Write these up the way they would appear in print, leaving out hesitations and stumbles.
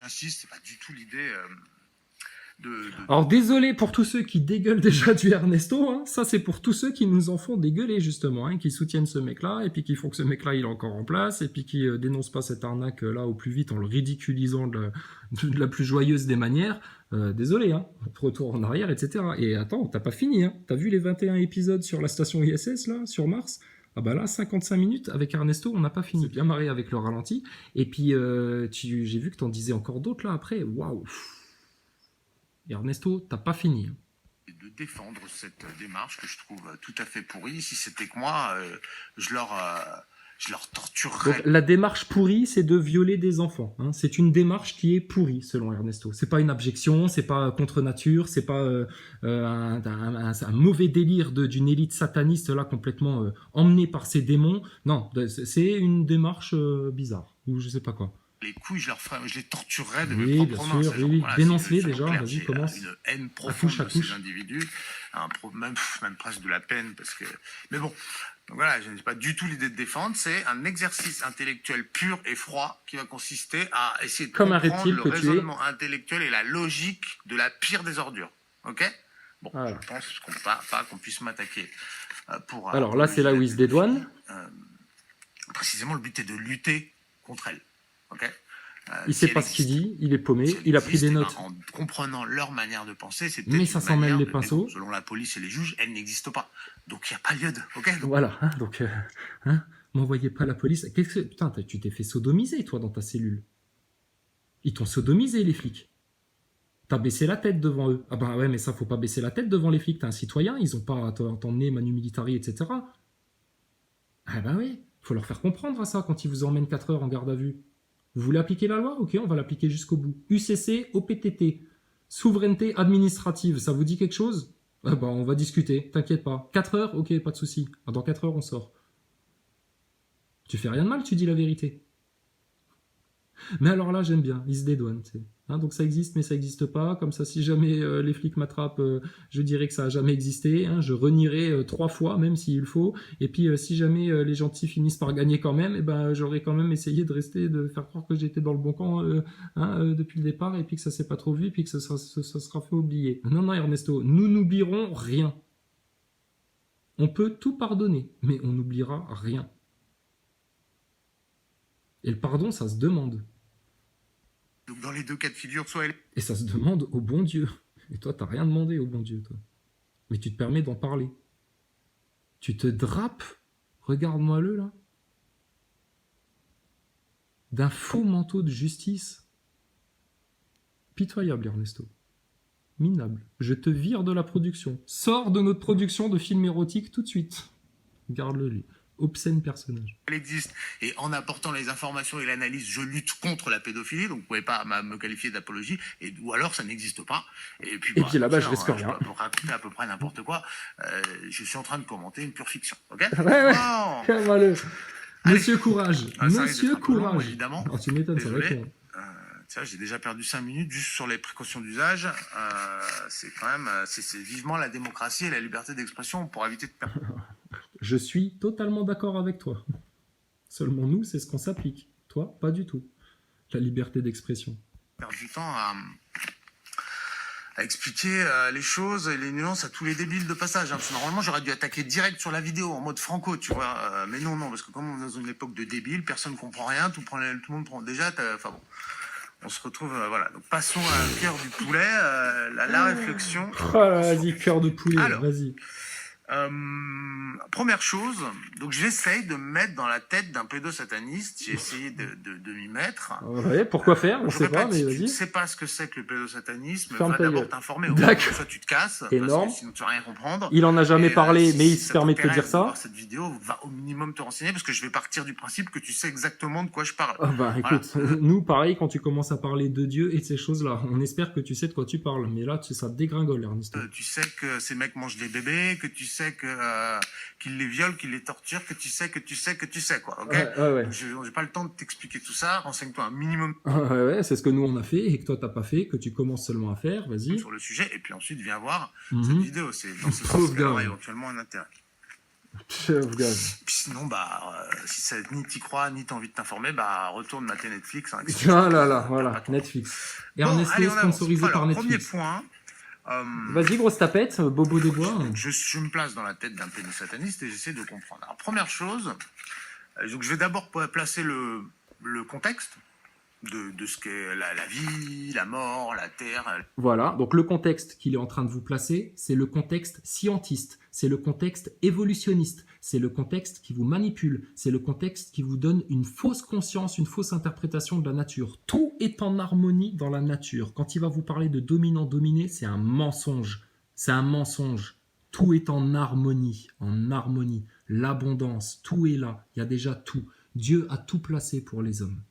j'insiste, c'est pas du tout l'idée Alors désolé pour tous ceux qui dégueulent déjà du Ernesto, hein. Ça c'est pour tous ceux qui nous en font dégueuler justement, hein, qui soutiennent ce mec-là, et puis qui font que ce mec-là il est encore en place, et puis qui dénoncent pas cette arnaque là au plus vite en le ridiculisant de la plus joyeuse des manières. Désolé, hein, retour en arrière, etc. Et attends, t'as pas fini, hein. T'as vu les 21 épisodes sur la station ISS là, sur Mars? Ah bah là, 55 minutes avec Ernesto, on n'a pas fini. Bien marré avec le ralenti. Et puis, j'ai vu que t'en disais encore d'autres là après. Waouh! Et Ernesto, t'as pas fini. de défendre cette démarche que je trouve tout à fait pourrie. Si c'était que moi, je leur torturerais. Donc, la démarche pourrie, c'est de violer des enfants. Hein. C'est une démarche qui est pourrie, selon Ernesto. C'est pas une abjection, c'est pas contre nature, c'est pas un mauvais délire d'une élite sataniste là complètement emmenée par ses démons. Non, c'est une démarche bizarre ou je sais pas quoi. Les couilles, je les torturerais de oui, mes propres mains. Oui. Voilà, dénonce-les déjà, vas-y, commence. Une haine profonde de ces individus, même presque de la peine, parce que... Mais bon, donc voilà, je n'ai pas du tout l'idée de défendre, c'est un exercice intellectuel pur et froid qui va consister à essayer de comprendre le raisonnement intellectuel et la logique de la pire des ordures. Ok ? Bon, voilà. Je pense pas qu'on puisse m'attaquer pour... Alors là, c'est là où il se dédouane. Précisément, le but est de lutter contre elle. Okay. Il sait pas ce qu'il dit, il est paumé, il a pris des notes. En comprenant leur manière de penser, c'est mais ça s'en mêle les pinceaux. Bon, selon la police et les juges, elle n'existe pas. Donc il n'y a pas lieu de... Okay, donc... Voilà, hein, donc m'envoyez pas la police. Putain, tu t'es fait sodomiser, toi, dans ta cellule. Ils t'ont sodomisé, les flics. T'as baissé la tête devant eux. Ah bah ouais, mais ça, faut pas baisser la tête devant les flics. T'es un citoyen, ils ont pas à t'emmener Manu Militari, etc. Ah bah oui, faut leur faire comprendre à ça quand ils vous emmènent 4 heures en garde à vue. Vous voulez appliquer la loi? Ok, on va l'appliquer jusqu'au bout. UCC, OPTT, souveraineté administrative, ça vous dit quelque chose? Ah bah, on va discuter, t'inquiète pas. 4 heures? Ok, pas de souci. Ah, dans 4 heures, on sort. Tu fais rien de mal, tu dis la vérité. Mais alors là, j'aime bien, ils se dédouanent, tu sais. Hein, donc ça existe, mais ça n'existe pas. Comme ça, si jamais les flics m'attrapent, je dirais que ça n'a jamais existé. Hein, je renierai 3 fois, même s'il faut. Et puis, si jamais les gentils finissent par gagner quand même, eh ben, j'aurais quand même essayé de faire croire que j'étais dans le bon camp depuis le départ, et puis que ça s'est pas trop vu, et puis que ça sera fait oublier. Non, Ernesto, nous n'oublierons rien. On peut tout pardonner, mais on n'oubliera rien. Et le pardon, ça se demande. Donc dans les deux cas de figure, soit elle... Et ça se demande au bon Dieu. Et toi, t'as rien demandé au bon Dieu, toi. Mais tu te permets d'en parler. Tu te drapes, regarde-moi-le, là, d'un faux manteau de justice. Pitoyable, Ernesto. Minable. Je te vire de la production. Sors de notre production de films érotiques tout de suite. Garde-le, lui. Obscène personnage. Elle existe, et en apportant les informations et l'analyse, je lutte contre la pédophilie, donc vous ne pouvez pas me qualifier d'apologie, ou alors ça n'existe pas. Et puis là-bas, je risque rien. Je peux raconter à peu près n'importe quoi. Je suis en train de commenter une pure fiction. Ok? Ouais. Voilà. Monsieur Courage. Monsieur Courage. Long, évidemment. Oh, tu m'étonnes, ça va être long. J'ai déjà perdu 5 minutes juste sur les précautions d'usage. C'est quand même, c'est vivement la démocratie et la liberté d'expression pour éviter de perdre. Je suis totalement d'accord avec toi. Seulement nous, c'est ce qu'on s'applique. Toi, pas du tout. La liberté d'expression. Perdre du temps à expliquer les choses et les nuances à tous les débiles de passage. Parce que normalement, j'aurais dû attaquer direct sur la vidéo, en mode franco, tu vois. Mais non, parce que comme on est dans une époque de débiles, personne ne comprend rien, tout le monde prend... Déjà, enfin bon... On se retrouve, voilà. Donc passons à cœur du poulet, la réflexion. Oh là, vas-y, cœur de poulet, alors, vas-y. Première chose, donc j'essaye de me mettre dans la tête d'un pédosataniste, j'ai essayé de m'y mettre. Ouais, pourquoi faire? On sait pas, mais vas-y. Si tu ne sais pas ce que c'est que le pédosatanisme, va d'abord t'informer. Soit tu te casses, énorme. Parce que sinon tu vas rien comprendre. Il en a jamais parlé, mais il se permet de te dire ça. Cette vidéo va au minimum te renseigner, parce que je vais partir du principe que tu sais exactement de quoi je parle. Ah bah écoute, nous pareil, quand tu commences à parler de Dieu et de ces choses-là, on espère que tu sais de quoi tu parles, mais là ça dégringole, Ernesto. Tu sais que ces mecs mangent des bébés, que tu sais qu'ils les violent, qu'ils les torturent, que tu sais, quoi, ok? Ouais. J'ai pas le temps de t'expliquer tout ça, renseigne-toi un minimum. Ouais, c'est ce que nous on a fait, et que toi t'as pas fait, que tu commences seulement à faire, vas-y. Sur le sujet, et puis ensuite viens voir cette vidéo, c'est dans ce sens qu'elle aura éventuellement un intérêt. Chef gaz. Puis sinon, si ça, ni t'y crois, ni t'as envie de t'informer, retourne mater Netflix. Hein, Ah là là, voilà, Netflix. Ernesto, allez, on avance. sponsorisé par Alors, premier Netflix. point. Vas-y, grosse tapette, Bobo des Bois. Je me place dans la tête d'un pédosataniste et j'essaie de comprendre. Alors, première chose, donc je vais d'abord placer le contexte de ce qu'est la vie, la mort, la terre. Voilà, donc le contexte qu'il est en train de vous placer, c'est le contexte scientiste, c'est le contexte évolutionniste, c'est le contexte qui vous manipule, c'est le contexte qui vous donne une fausse conscience, une fausse interprétation de la nature. Tout est en harmonie dans la nature. Quand il va vous parler de dominant-dominé, c'est un mensonge. C'est un mensonge. Tout est en harmonie, en harmonie. L'abondance, tout est là, il y a déjà tout. Dieu a tout placé pour les hommes.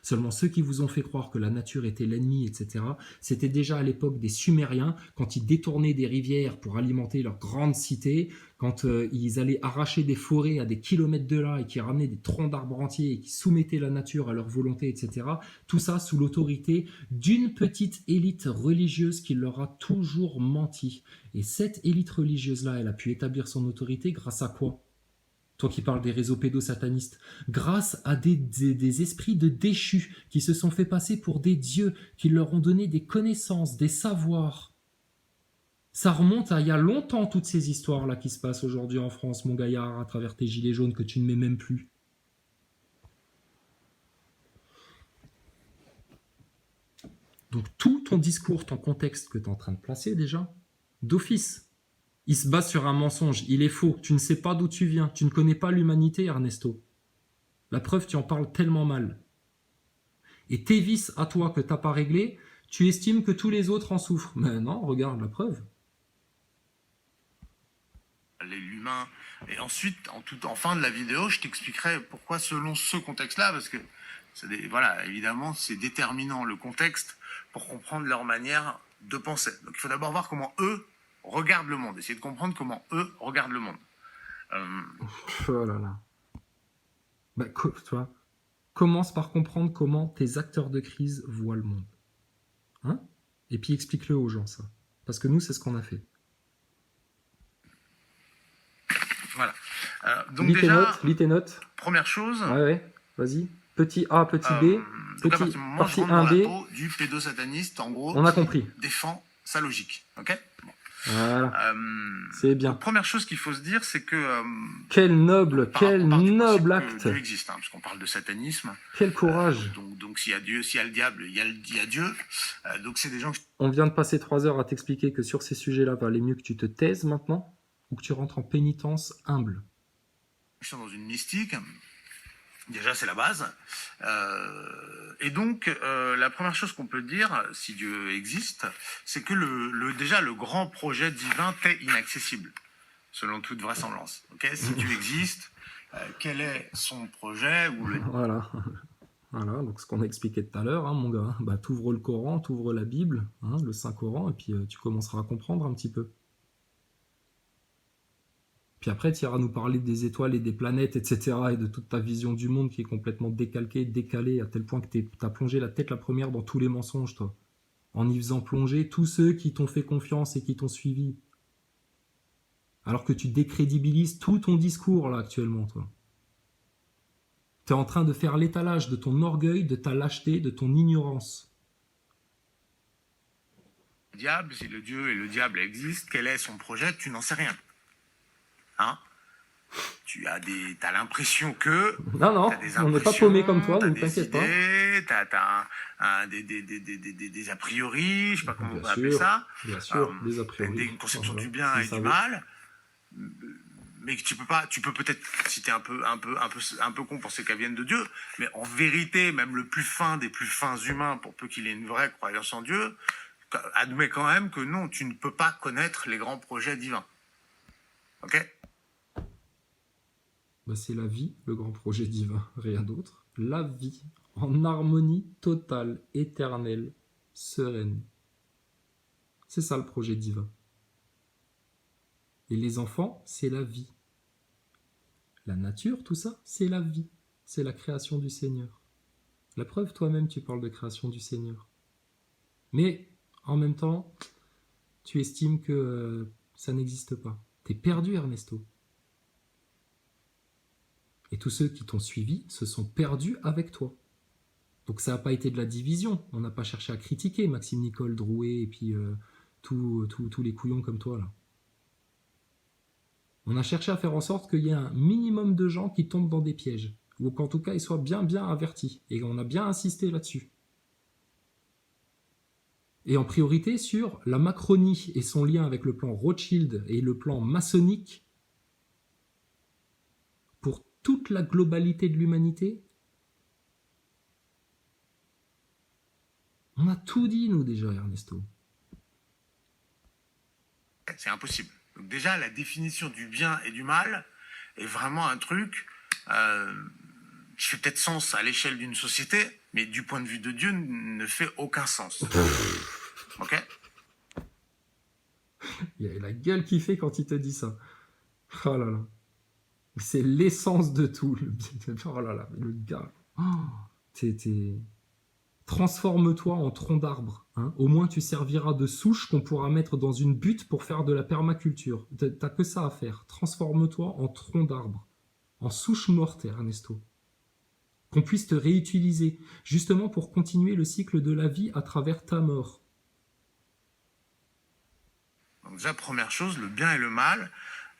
Seulement ceux qui vous ont fait croire que la nature était l'ennemi, etc., c'était déjà à l'époque des Sumériens, quand ils détournaient des rivières pour alimenter leurs grandes cités, quand ils allaient arracher des forêts à des kilomètres de là et qui ramenaient des troncs d'arbres entiers et qui soumettaient la nature à leur volonté, etc. Tout ça sous l'autorité d'une petite élite religieuse qui leur a toujours menti. Et cette élite religieuse-là, elle a pu établir son autorité grâce à quoi ? Toi qui parles des réseaux pédosatanistes, grâce à des esprits de déchus qui se sont fait passer pour des dieux, qui leur ont donné des connaissances, des savoirs. Ça remonte à il y a longtemps, toutes ces histoires-là qui se passent aujourd'hui en France, mon gaillard, à travers tes gilets jaunes que tu ne mets même plus. Donc tout ton discours, ton contexte que tu es en train de placer déjà, d'office, il se base sur un mensonge, il est faux, tu ne sais pas d'où tu viens, tu ne connais pas l'humanité, Ernesto. La preuve, tu en parles tellement mal. Et tes vices à toi que tu n'as pas réglés, tu estimes que tous les autres en souffrent. Mais non, regarde la preuve. L'humain. Et ensuite, en fin de la vidéo, je t'expliquerai pourquoi selon ce contexte-là, parce que voilà, évidemment, c'est déterminant le contexte pour comprendre leur manière de penser. Donc il faut d'abord voir comment eux regardent le monde, essayer de comprendre comment eux regardent le monde. Oh là là. Toi, commence par comprendre comment tes acteurs de crise voient le monde. Hein ? Et puis explique-le aux gens, ça. Parce que nous, c'est ce qu'on a fait. Voilà. Donc déjà, lis tes notes. Première chose. Ouais. Vas-y. Petit A, petit B. Donc à partir du moment où je rentre dans la peau du pédosataniste, en gros, on a compris. Défend sa logique. Ok. Bon. Voilà. C'est bien. Donc, première chose qu'il faut se dire, c'est que quel noble acte. Dieu existe, hein, parce qu'on parle de satanisme. Quel courage. Donc s'il y a Dieu, s'il y a le diable, il y a Dieu. Donc c'est des gens. On vient de passer 3 heures à t'expliquer que sur ces sujets-là, va aller mieux que tu te taises maintenant, ou que tu rentres en pénitence humble. Ils sont dans une mystique. Déjà, c'est la base. Et donc, la première chose qu'on peut dire, si Dieu existe, c'est que déjà, le grand projet divin t'est inaccessible, selon toute vraisemblance. Okay, si Dieu existe, quel est son projet ou Voilà. Voilà, donc ce qu'on a expliqué tout à l'heure, hein, mon gars. Bah, t'ouvres le Coran, t'ouvres la Bible, hein, le Saint-Coran, et puis tu commenceras à comprendre un petit peu. Puis après, tu iras nous parler des étoiles et des planètes, etc. et de toute ta vision du monde qui est complètement décalquée, décalée, à tel point que t'as plongé la tête la première dans tous les mensonges, toi. En y faisant plonger tous ceux qui t'ont fait confiance et qui t'ont suivi. Alors que tu décrédibilises tout ton discours, là, actuellement, toi. T'es en train de faire l'étalage de ton orgueil, de ta lâcheté, de ton ignorance. Le diable, si le Dieu et le diable existent, quel est son projet? Tu n'en sais rien. Hein? T'as l'impression que... Non, on n'est pas paumé comme toi, donc t'inquiète pas. T'as des a priori, je sais pas comment on peut appeler ça. Bien sûr, des a priori. Une conception du bien et du mal. Mais tu peux peut-être, si t'es un peu con, penser qu'elles viennent de Dieu, mais en vérité, même le plus fin des plus fins humains, pour peu qu'il ait une vraie croyance en Dieu, admet quand même que non, tu ne peux pas connaître les grands projets divins. Ok? Bah, c'est la vie, le grand projet divin, rien d'autre. La vie, en harmonie totale, éternelle, sereine. C'est ça le projet divin. Et les enfants, c'est la vie. La nature, tout ça, c'est la vie. C'est la création du Seigneur. La preuve, toi-même, tu parles de création du Seigneur. Mais, en même temps, tu estimes que ça n'existe pas. T'es perdu, Ernesto. Et tous ceux qui t'ont suivi se sont perdus avec toi. Donc ça n'a pas été de la division. On n'a pas cherché à critiquer Maxime Nicole, Drouet et puis tous les couillons comme toi là. On a cherché à faire en sorte qu'il y ait un minimum de gens qui tombent dans des pièges. Ou qu'en tout cas ils soient bien avertis. Et on a bien insisté là-dessus. Et en priorité sur la Macronie et son lien avec le plan Rothschild et le plan maçonnique pour toute la globalité de l'humanité. On a tout dit, nous, déjà, Ernesto. C'est impossible. Donc déjà, la définition du bien et du mal est vraiment un truc qui fait peut-être sens à l'échelle d'une société, mais du point de vue de Dieu, ne fait aucun sens. Ok ? Il y a la gueule qu'il fait quand il te dit ça. Oh là là. C'est l'essence de tout. Oh là là, le gars. Oh, transforme-toi en tronc d'arbre. Hein. Au moins, tu serviras de souche qu'on pourra mettre dans une butte pour faire de la permaculture. T'as que ça à faire. Transforme-toi en tronc d'arbre. En souche morte, Ernesto. Qu'on puisse te réutiliser, justement pour continuer le cycle de la vie à travers ta mort. Donc déjà, première chose, le bien et le mal.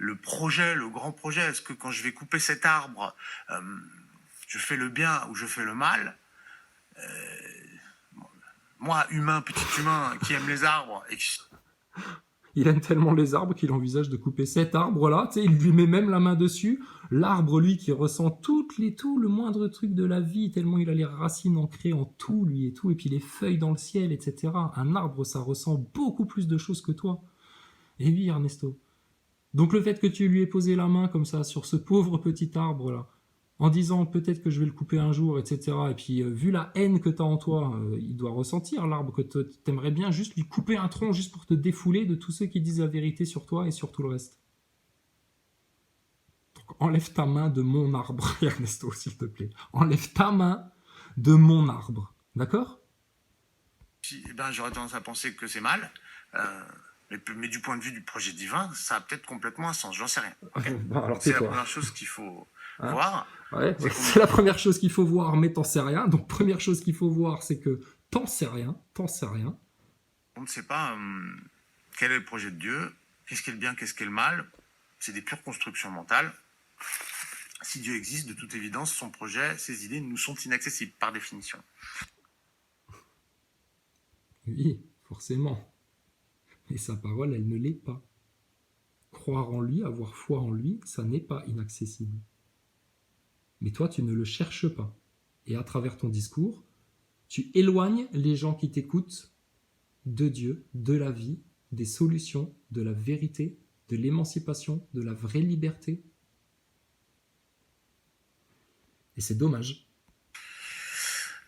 Le projet, le grand projet, est-ce que quand je vais couper cet arbre, je fais le bien ou je fais le mal ? Moi, humain, petit humain, qui aime les arbres, et qui... Il aime tellement les arbres qu'il envisage de couper cet arbre-là. Tu sais, il lui met même la main dessus. L'arbre, lui, qui ressent tout le moindre truc de la vie, tellement il a les racines ancrées en tout, lui, et tout, et puis les feuilles dans le ciel, etc. Un arbre, ça ressent beaucoup plus de choses que toi. Et oui, Ernesto. Donc le fait que tu lui aies posé la main comme ça sur ce pauvre petit arbre-là, en disant peut-être que je vais le couper un jour, etc. Et puis vu la haine que tu as en toi, il doit ressentir l'arbre que tu aimerais bien juste lui couper un tronc juste pour te défouler de tous ceux qui disent la vérité sur toi et sur tout le reste. Donc enlève ta main de mon arbre, Ernesto, s'il te plaît. Enlève ta main de mon arbre. D'accord ? Eh ben, j'aurais tendance à penser que c'est mal. Mais du point de vue du projet divin, ça a peut-être complètement un sens, j'en sais rien. Okay. Bon, alors c'est la toi. première chose qu'il faut voir. Ouais, c'est la première chose qu'il faut voir, mais t'en sais rien. Donc première chose qu'il faut voir, c'est que t'en sais rien. On ne sait pas quel est le projet de Dieu, qu'est-ce qui est le bien, qu'est-ce qui est le mal. C'est des pures constructions mentales. Si Dieu existe, de toute évidence, son projet, ses idées nous sont inaccessibles, par définition. Oui, forcément. Et sa parole, elle ne l'est pas. Croire en lui, avoir foi en lui, ça n'est pas inaccessible. Mais toi, tu ne le cherches pas. Et à travers ton discours, tu éloignes les gens qui t'écoutent de Dieu, de la vie, des solutions, de la vérité, de l'émancipation, de la vraie liberté. Et c'est dommage.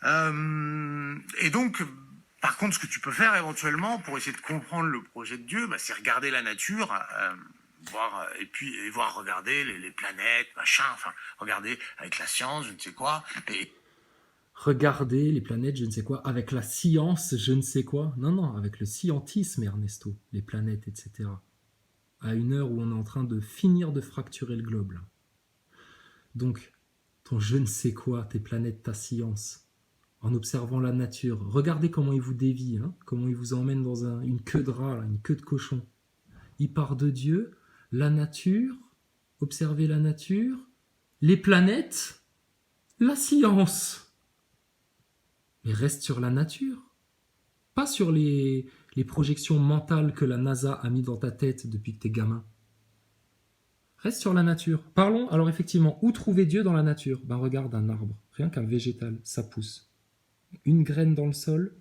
Et donc... Par contre, ce que tu peux faire éventuellement pour essayer de comprendre le projet de Dieu, c'est regarder la nature, voir regarder les planètes, machin, enfin, regarder avec la science, je ne sais quoi. Et... Regarder les planètes, je ne sais quoi, avec la science, je ne sais quoi. Non, avec le scientisme, Ernesto, les planètes, etc. À une heure où on est en train de finir de fracturer le globe. Là. Donc, ton je ne sais quoi, tes planètes, ta science... en observant la nature. Regardez comment il vous dévie, hein, comment il vous emmène dans une queue de rat, là, une queue de cochon. Il part de Dieu, la nature, observez la nature, les planètes, la science. Mais reste sur la nature, pas sur les projections mentales que la NASA a mis dans ta tête depuis que t'es gamin. Reste sur la nature. Parlons, alors effectivement, où trouver Dieu dans la nature ? Ben regarde un arbre, rien qu'un végétal, ça pousse. Une graine dans le sol,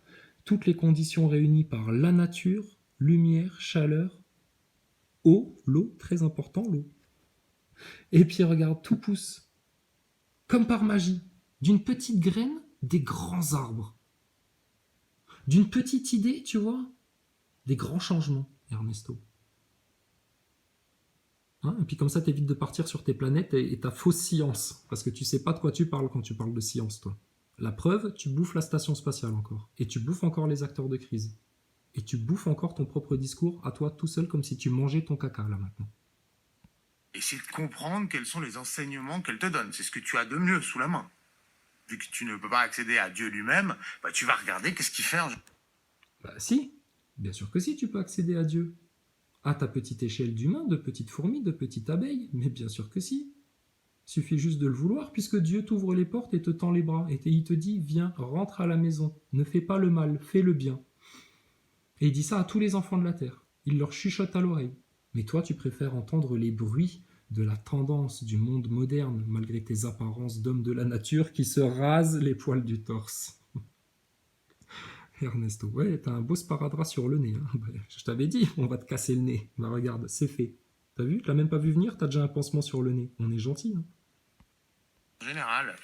toutes les conditions réunies par la nature, lumière, chaleur, eau, l'eau, très important, l'eau. Et puis regarde, tout pousse, comme par magie, d'une petite graine, des grands arbres. D'une petite idée, tu vois, des grands changements, Ernesto. Hein, et puis comme ça, t'évites de partir sur tes planètes et ta fausse science, parce que tu sais pas de quoi tu parles quand tu parles de science, toi. La preuve, tu bouffes la station spatiale encore. Et tu bouffes encore les acteurs de crise. Et tu bouffes encore ton propre discours à toi tout seul comme si tu mangeais ton caca là maintenant. essayer de comprendre quels sont les enseignements qu'elle te donne. C'est ce que tu as de mieux sous la main. Vu que tu ne peux pas accéder à Dieu lui-même, bah, tu vas regarder qu'est-ce qu'il fait. Bah si, bien sûr que si, tu peux accéder à Dieu. À ta petite échelle d'humain, de petite fourmi, de petite abeille, mais bien sûr que si. Suffit juste de le vouloir, puisque Dieu t'ouvre les portes et te tend les bras, et il te dit, viens, rentre à la maison, ne fais pas le mal, fais le bien. Et il dit ça à tous les enfants de la terre. Il leur chuchote à l'oreille. Mais toi, tu préfères entendre les bruits de la tendance du monde moderne, malgré tes apparences d'homme de la nature qui se rasent les poils du torse. Ernesto, ouais, t'as un beau sparadrap sur le nez. Hein. Bah, je t'avais dit, on va te casser le nez. Bah regarde, c'est fait. T'as vu, tu l'as même pas vu venir, t'as déjà un pansement sur le nez. On est gentil. Hein. En général,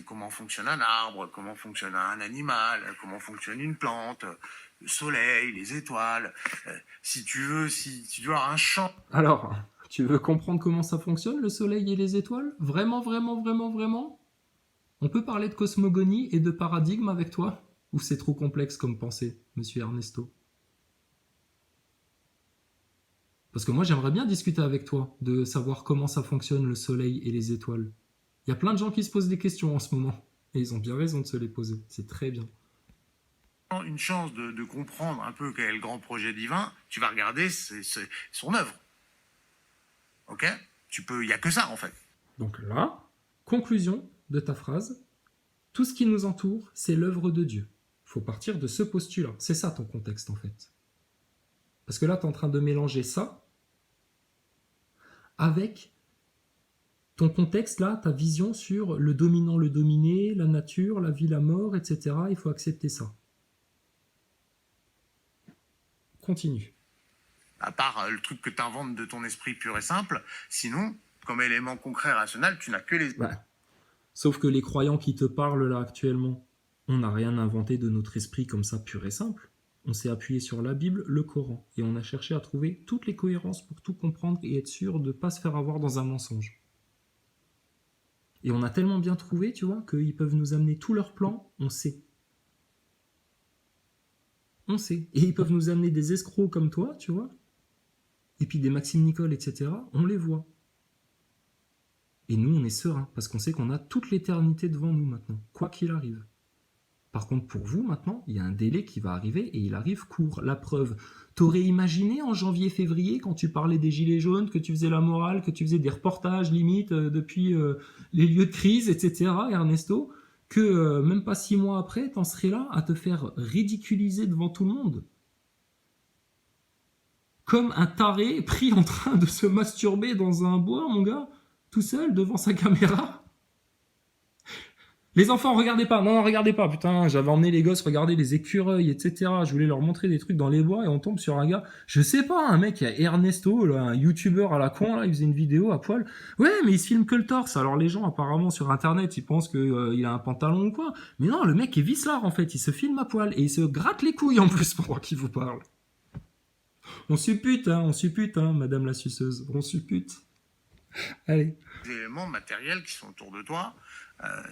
comment fonctionne un arbre, comment fonctionne un animal, comment fonctionne une plante, le soleil, les étoiles. Si tu dois avoir un champ. Alors, tu veux comprendre comment ça fonctionne, le soleil et les étoiles? Vraiment, vraiment, vraiment, vraiment? On peut parler de cosmogonie et de paradigme avec toi? Ou c'est trop complexe comme pensée, monsieur Ernesto? Parce que moi, j'aimerais bien discuter avec toi, de savoir comment ça fonctionne le soleil et les étoiles. Il y a plein de gens qui se posent des questions en ce moment. Et ils ont bien raison de se les poser. C'est très bien. Une chance de comprendre un peu quel est le grand projet divin, tu vas regarder son œuvre. Ok? Il n'y a que ça en fait. Donc là, conclusion de ta phrase, tout ce qui nous entoure, c'est l'œuvre de Dieu. Il faut partir de ce postulat. C'est ça ton contexte en fait. Parce que là, tu es en train de mélanger ça avec ton contexte, là, ta vision sur le dominant, le dominé, la nature, la vie, la mort, etc. Il faut accepter ça. Continue. À part le truc que tu inventes de ton esprit pur et simple, sinon, comme élément concret rationnel, tu n'as que les... Bah, sauf que les croyants qui te parlent là actuellement, on n'a rien inventé de notre esprit comme ça pur et simple. On s'est appuyé sur la Bible, le Coran, et on a cherché à trouver toutes les cohérences pour tout comprendre et être sûr de ne pas se faire avoir dans un mensonge. Et on a tellement bien trouvé, tu vois, qu'ils peuvent nous amener tous leurs plans, on sait. On sait. Et ils peuvent nous amener des escrocs comme toi, tu vois, et puis des Maxime Nicole, etc., on les voit. Et nous, on est serein, parce qu'on sait qu'on a toute l'éternité devant nous maintenant, quoi qu'il arrive. Par contre, pour vous, maintenant, il y a un délai qui va arriver, et il arrive court. La preuve, t'aurais imaginé en janvier-février, quand tu parlais des gilets jaunes, que tu faisais la morale, que tu faisais des reportages, limite, depuis les lieux de crise, etc., Ernesto, que même pas 6 mois après, t'en serais là à te faire ridiculiser devant tout le monde. Comme un taré pris en train de se masturber dans un bois, mon gars, tout seul, devant sa caméra. Les enfants, regardez pas, non, regardez pas, putain, j'avais emmené les gosses regarder les écureuils, etc. Je voulais leur montrer des trucs dans les bois et on tombe sur un gars, je sais pas, un mec, il y a Ernesto, là, un youtubeur à la con, là, il faisait une vidéo à poil. Ouais, mais il se filme que le torse, alors les gens, apparemment, sur internet, ils pensent qu'il a un pantalon ou quoi. Mais non, le mec est vicelard, en fait, il se filme à poil et il se gratte les couilles en plus pendant qu'il vous parle. On suppute, madame la suceuse, on suppute. Allez. Les éléments matériels qui sont autour de toi,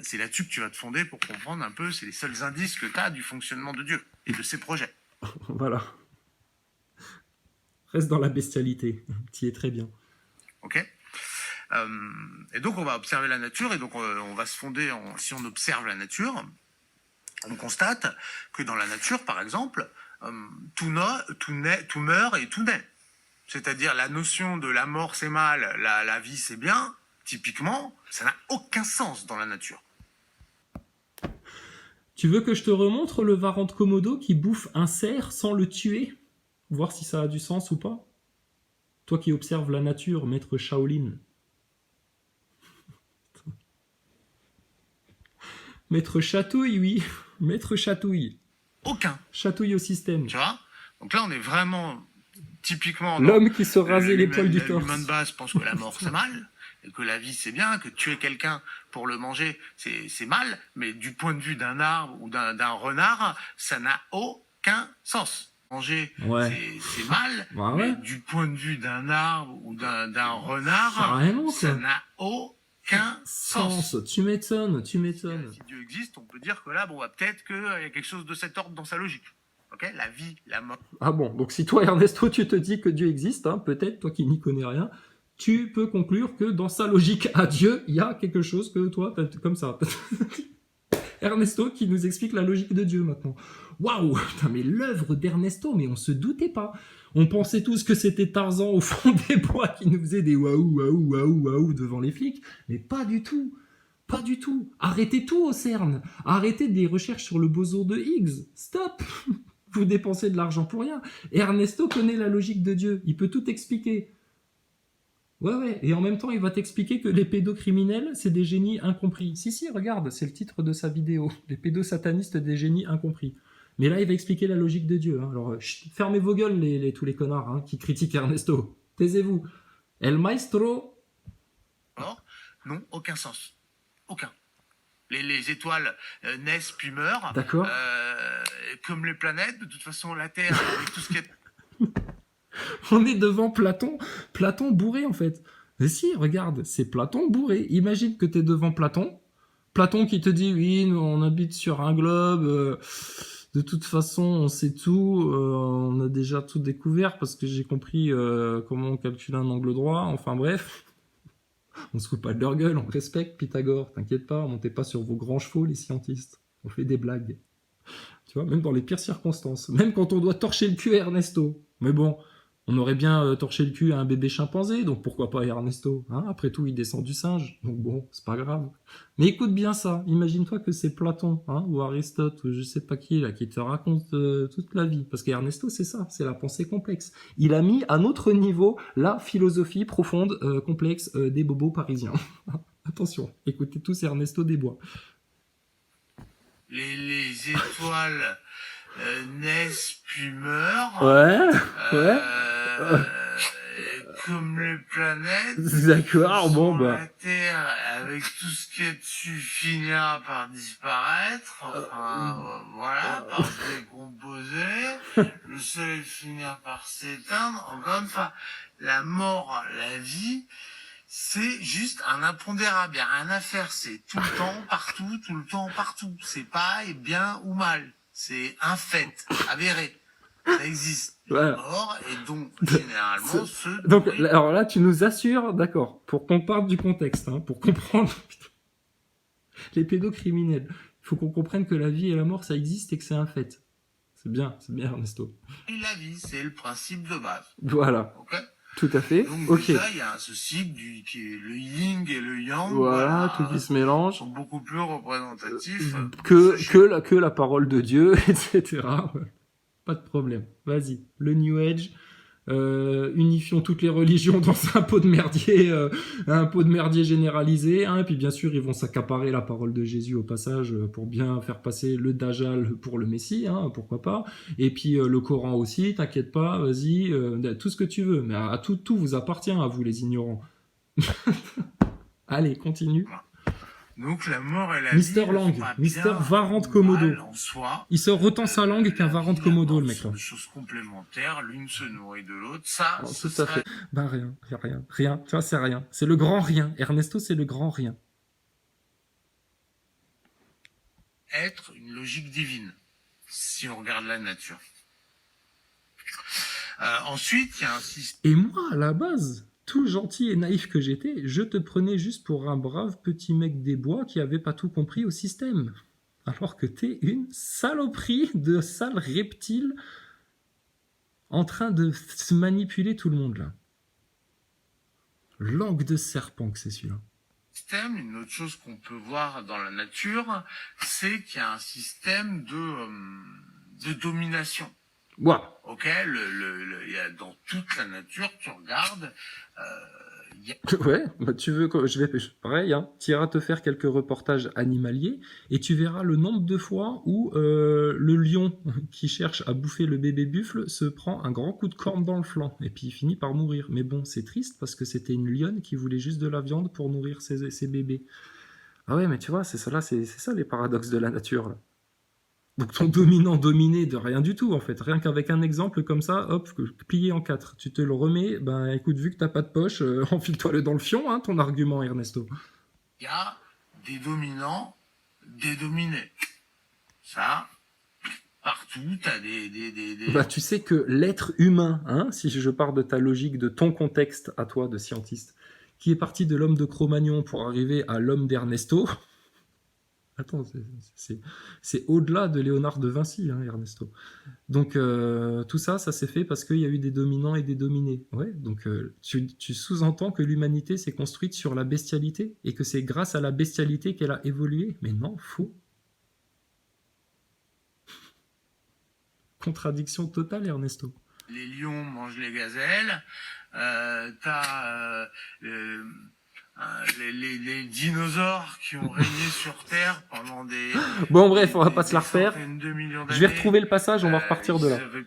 c'est là-dessus que tu vas te fonder pour comprendre un peu, c'est les seuls indices que tu as du fonctionnement de Dieu et de ses projets. Voilà. Reste dans la bestialité, tu y es très bien. Ok. Et donc on va observer la nature, et donc on va se fonder, si on observe la nature, on constate que dans la nature, par exemple, tout meurt et tout naît. C'est-à-dire la notion de la mort c'est mal, la vie c'est bien, typiquement, ça n'a aucun sens dans la nature. Tu veux que je te remontre le varan de Komodo qui bouffe un cerf sans le tuer? Voir si ça a du sens ou pas? Toi qui observes la nature, maître Shaolin. Maître Chatouille, oui. Maître Chatouille. Aucun. Chatouille au système. Tu vois? Donc là, on est vraiment typiquement... L'homme qui se rasait les poils du torse. L'humain de base pense que la mort, c'est mal, et que la vie, c'est bien, que tuer quelqu'un pour le manger, c'est mal, mais du point de vue d'un arbre ou d'un renard, ça n'a aucun sens. Manger, ouais. c'est mal, bah mais ouais. du point de vue d'un arbre ou d'un renard, carrément, ça n'a aucun sens. Tu m'étonnes. Si Dieu existe, on peut dire que là, peut-être qu'il y a quelque chose de cet ordre dans sa logique. Okay, la vie, la mort. Ah bon, donc si toi, Ernesto, tu te dis que Dieu existe, hein, peut-être, toi qui n'y connais rien, tu peux conclure que dans sa logique à Dieu, il y a quelque chose que toi, comme ça. Ernesto qui nous explique la logique de Dieu maintenant. Waouh, mais l'œuvre d'Ernesto, mais on se doutait pas. On pensait tous que c'était Tarzan au fond des bois qui nous faisait des waouh, waouh, waouh, waouh devant les flics, mais pas du tout. Pas du tout. Arrêtez tout au CERN. Arrêtez des recherches sur le boson de Higgs. Stop. Vous dépensez de l'argent pour rien. Ernesto connaît la logique de Dieu. Il peut tout expliquer. Ouais. Et en même temps, il va t'expliquer que les pédocriminels, c'est des génies incompris. Si, regarde, c'est le titre de sa vidéo. Les pédosatanistes des génies incompris. Mais là, il va expliquer la logique de Dieu. Hein. Alors, fermez vos gueules, tous les connards hein, qui critiquent Ernesto. Taisez-vous. El maestro... Non, aucun sens. Aucun. Les étoiles naissent puis meurent. D'accord. Comme les planètes, de toute façon, la Terre, avec tout ce qui est... On est devant Platon bourré en fait. Mais si, regarde, c'est Platon bourré. Imagine que t'es devant Platon qui te dit oui, nous, on habite sur un globe, de toute façon on sait tout, on a déjà tout découvert parce que j'ai compris comment on calcule un angle droit, enfin bref. On se fout pas de leur gueule, on respecte Pythagore, t'inquiète pas, montez pas sur vos grands chevaux les scientistes. On fait des blagues. Tu vois, même dans les pires circonstances, même quand on doit torcher le cul à Ernesto. Mais bon, on aurait bien torché le cul à un bébé chimpanzé, donc pourquoi pas Ernesto hein. Après tout, il descend du singe, donc bon, c'est pas grave. Mais écoute bien ça, imagine-toi que c'est Platon, hein, ou Aristote, ou je sais pas qui, là, qui te raconte toute la vie. Parce qu'Ernesto, c'est ça, c'est la pensée complexe. Il a mis à notre niveau la philosophie profonde, complexe des bobos parisiens. Attention, écoutez tous Ernesto Desbois. Les étoiles naissent puis meurent. Ouais. Comme les planètes. D'accord, bon bah. La Terre, avec tout ce qui est dessus, finira par disparaître. Enfin, voilà, par se décomposer. Le soleil finira par s'éteindre. Encore une fois, la mort, la vie, c'est juste un impondérable. Il n'y a rien à faire. C'est tout le temps, partout, tout le temps, partout. C'est pas bien ou mal. C'est un fait, avéré. Ça existe. Voilà. Mort, et donc, généralement, ceux... Donc, alors là, tu nous assures, d'accord, pour qu'on parte du contexte, hein, pour comprendre les pédocriminels, il faut qu'on comprenne que la vie et la mort, ça existe et que c'est un fait. C'est bien Ernesto. Et la vie, c'est le principe de base. Voilà. Okay, tout à fait. Donc, ok. Déjà, il y a ce cycle qui est le yin et le yang. Voilà, tout qui se mélange. Sont beaucoup plus représentatifs. Que la parole de Dieu, etc. Pas de problème. Vas-y. Le New Age. Unifions toutes les religions dans un pot de merdier généralisé, hein, et puis bien sûr ils vont s'accaparer la parole de Jésus au passage pour bien faire passer le Dajjal pour le Messie, hein, pourquoi pas, et puis le Coran aussi, t'inquiète pas, vas-y, tout ce que tu veux, mais à tout vous appartient à vous les ignorants. Allez, continue. Donc la mort et la Mister vie, Lang, Mister Varant Komodo. Il se retend sa langue qu'un Varant Komodo, le mec là. Des choses complémentaires, l'une se nourrit de l'autre, ça, tout à fait. Ben rien, tu vois, c'est rien. C'est le grand rien. Ernesto, c'est le grand rien. Être une logique divine, si on regarde la nature. Ensuite, il y a un système... Et moi, à la base, tout gentil et naïf que j'étais, je te prenais juste pour un brave petit mec des bois qui avait pas tout compris au système. Alors que t'es une saloperie de sale reptile en train de se manipuler tout le monde, là. Langue de serpent que c'est celui-là. Une autre chose qu'on peut voir dans la nature, c'est qu'il y a un système de domination. Wow. Ok, il y a dans toute la nature, tu regardes, Ouais, bah tu veux que je vais pareil, hein, tu iras te faire quelques reportages animaliers et tu verras le nombre de fois où le lion qui cherche à bouffer le bébé buffle se prend un grand coup de corne dans le flanc et puis il finit par mourir. Mais bon, c'est triste parce que c'était une lionne qui voulait juste de la viande pour nourrir ses bébés. Ah ouais, mais tu vois, c'est ça les paradoxes de la nature là. Donc ton dominant dominé de rien du tout en fait, rien qu'avec un exemple comme ça, hop, plié en 4, tu te le remets, ben écoute, vu que t'as pas de poche, enfile-toi-le dans le fion, hein, ton argument Ernesto. Il y a des dominants, des dominés. Ça, Partout, t'as des... Bah, tu sais que l'être humain, hein, si je pars de ta logique, de ton contexte à toi de scientiste, qui est parti de l'homme de Cro-Magnon pour arriver à l'homme d'Ernesto, attends, c'est au-delà de Léonard de Vinci, hein, Ernesto. Donc tout ça, ça s'est fait parce qu'il y a eu des dominants et des dominés. Ouais, donc tu sous-entends que l'humanité s'est construite sur la bestialité et que c'est grâce à la bestialité qu'elle a évolué. Mais non, faux. Contradiction totale, Ernesto. Les lions mangent les gazelles. T'as les dinosaures qui ont régné sur Terre pendant des... Bon, bref, on va pas se la refaire. centaines de millions Je vais d'années. retrouver le passage, on va repartir de là. Ils avaient